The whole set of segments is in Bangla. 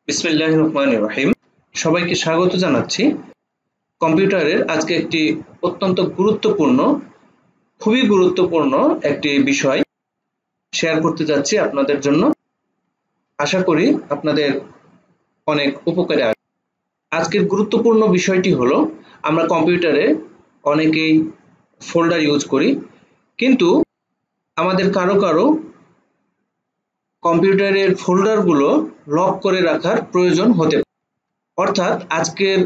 বিসমিল্লাহির রহমানির রহিম। সবাইকে স্বাগত জানাচ্ছি। কম্পিউটারের আজকে একটি অত্যন্ত খুবই গুরুত্বপূর্ণ একটি বিষয় শেয়ার করতে যাচ্ছি আপনাদের জন্য। আশা করি আপনাদের অনেক উপকারে আসবে। আজকের গুরুত্বপূর্ণ বিষয়টি হলো, আমরা কম্পিউটারে অনেকেই ফোল্ডার ইউজ করি, কিন্তু আমাদের কারো কম্পিউটারের ফোল্ডারগুলো লক করে রাখার প্রয়োজন হতে পারে। অর্থাৎ আজকের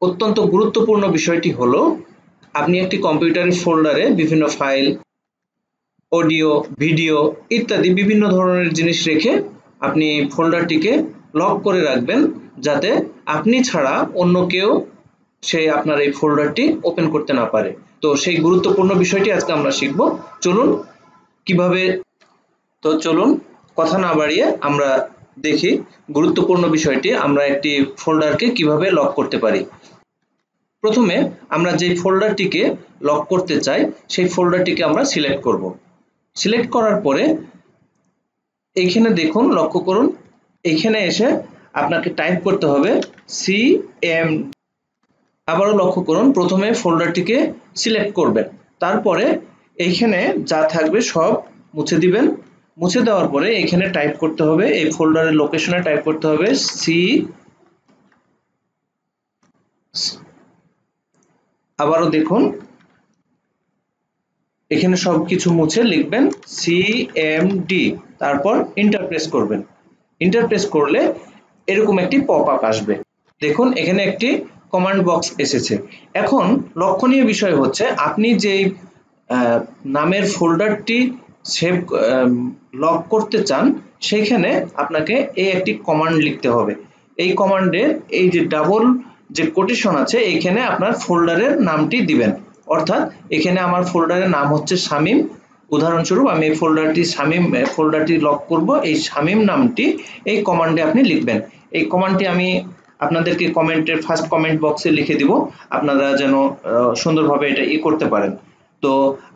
অত্যন্ত গুরুত্বপূর্ণ বিষয়টি হলো, আপনি একটি কম্পিউটারের ফোল্ডারে বিভিন্ন ফাইল, অডিও, ভিডিও ইত্যাদি বিভিন্ন ধরনের জিনিস রেখে আপনি ফোল্ডারটিকে লক করে রাখবেন, যাতে আপনি ছাড়া অন্য কেউ আপনার এই ফোল্ডারটি ওপেন করতে না পারে। তো সেই গুরুত্বপূর্ণ বিষয়টি আজকে আমরা শিখব। চলুন কথা না বাড়িয়ে আমরা দেখি গুরুত্বপূর্ণ বিষয়টি, আমরা একটি ফোল্ডারকে কিভাবে লক করতে পারি। প্রথমে আমরা যে ফোল্ডারটিকে লক করতে চাই সেই ফোল্ডারটিকে আমরা সিলেক্ট করব। সিলেক্ট করার পরে এইখানে দেখুন, লক্ষ্য করুন, এইখানে এসে আপনাকে টাইপ করতে হবে cmd। আবারও লক্ষ্য করুন, প্রথমে ফোল্ডারটিকে সিলেক্ট করবেন, তারপরে এইখানে যা থাকবে সব মুছে দিবেন। মুছে দেওয়ার পরে এখানে টাইপ করতে হবে, এই ফোল্ডারের লোকেশনে টাইপ করতে হবে আবারও দেখুন, এখানে সবকিছু মুছে লিখবেন cmd, তারপর এন্টার প্রেস করবেন। এন্টার প্রেস করলে এরকম একটি পপআপ আসবে। দেখুন, এখানে একটি কমান্ড বক্স এসেছে। এখন লক্ষণীয় বিষয় হচ্ছে, আপনি যেই নামের ফোল্ডারটি লক করতে চান সেইখানে আপনাকে এই একটি কমান্ড লিখতে হবে। এই কমান্ডের এই যে ডাবল যে কোটেশন আছে, এইখানে আপনার ফোল্ডারের নামটি দিবেন। অর্থাৎ এখানে আমার ফোল্ডারের নাম হচ্ছে শামীম। উদাহরণস্বরূপ আমি এই ফোল্ডারটি লক করব, এই শামীম নামটি এই কমান্ডে আপনি লিখবেন। এই কমান্ডটি আমি আপনাদেরকে ফার্স্ট কমেন্ট বক্সে লিখে দিব, আপনারা যেন সুন্দরভাবে এটা করতে পারেন। তো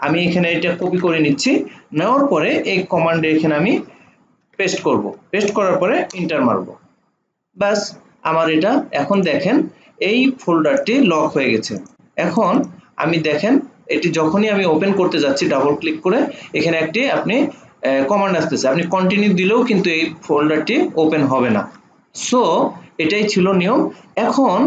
আমি এখানে এটা কপি করে নিচ্ছি। নেওয়ার পরে এই কমান্ডে এখানে আমি পেস্ট করব। পেস্ট করার পরে এন্টার মারব। বাস, আমার এটা এখন দেখেন এই ফোল্ডারটি লক হয়ে গেছে। এখন আমি দেখেন, এটি যখনই আমি ওপেন করতে যাচ্ছি ডাবল ক্লিক করে, এখানে একটি আপনি কমান্ড আসতেছে, আপনি কন্টিনিউ দিলেও কিন্তু এই ফোল্ডারটি ওপেন হবে না। সো এটাই ছিল নিয়ম। এখন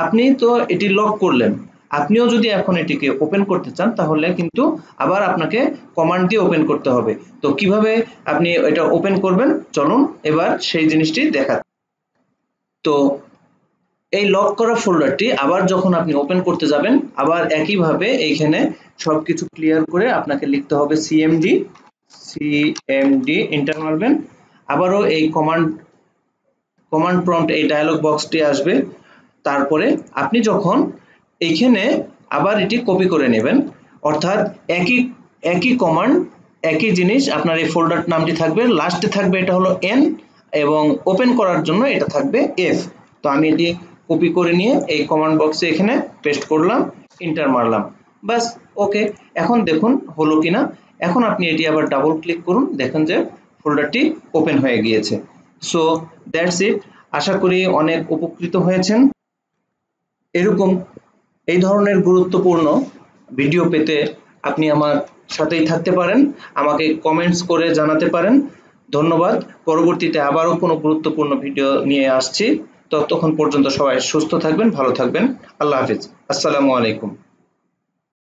আপনি তো এটি লক করলেন, আপনিও যদি এখন এটিকে ওপেন করতে চান তাহলে কিন্তু আবার আপনাকে কমান্ড দিয়ে ওপেন করতে হবে। তো কিভাবে আপনি এটা ওপেন করবেন, চলুন এবার সেই জিনিসটি দেখা। তো এই লক করা ফোল্ডারটি আবার যখন আপনি ওপেন করতে যাবেন, আবার একইভাবে এইখানে সবকিছু ক্লিয়ার করে আপনাকে লিখতে হবে cmd। এন্টার মারবেন। আবারও এই কমান্ড প্রম্পট এই ডায়লগ বক্সটি আসবে। তারপরে আপনি যখন এইখানে আবার এটি কপি করে নেবেন, অর্থাৎ একই কমান্ড, একই জিনিস, আপনার এই ফোল্ডার নামটি থাকবে, লাস্টে থাকবে এটা হলো n, এবং ওপেন করার জন্য এটা থাকবে f। তো আমি এটি কপি করে নিয়ে এই কমান্ড বক্সে এখানে পেস্ট করলাম, এন্টার মারলাম। বাস, ওকে। এখন দেখুন হলো কিনা। এখন আপনি এটি আবার ডাবল ক্লিক করুন, দেখেন যে ফোল্ডারটি ওপেন হয়ে গিয়েছে। So that's it. আশা করি অনেক উপকৃত হয়েছেন। এরকম এই ধরনের গুরুত্বপূর্ণ ভিডিও পেতে আপনি আমার সাথেই থাকতে পারেন, আমাকে কমেন্টস করে জানাতে পারেন। ধন্যবাদ। পরবর্তীতে আবারও কোনো গুরুত্বপূর্ণ ভিডিও নিয়ে আসছি। ততক্ষণ পর্যন্ত সবাই সুস্থ থাকবেন, ভালো থাকবেন। আল্লাহ হাফিজ। আসসালামু আলাইকুম।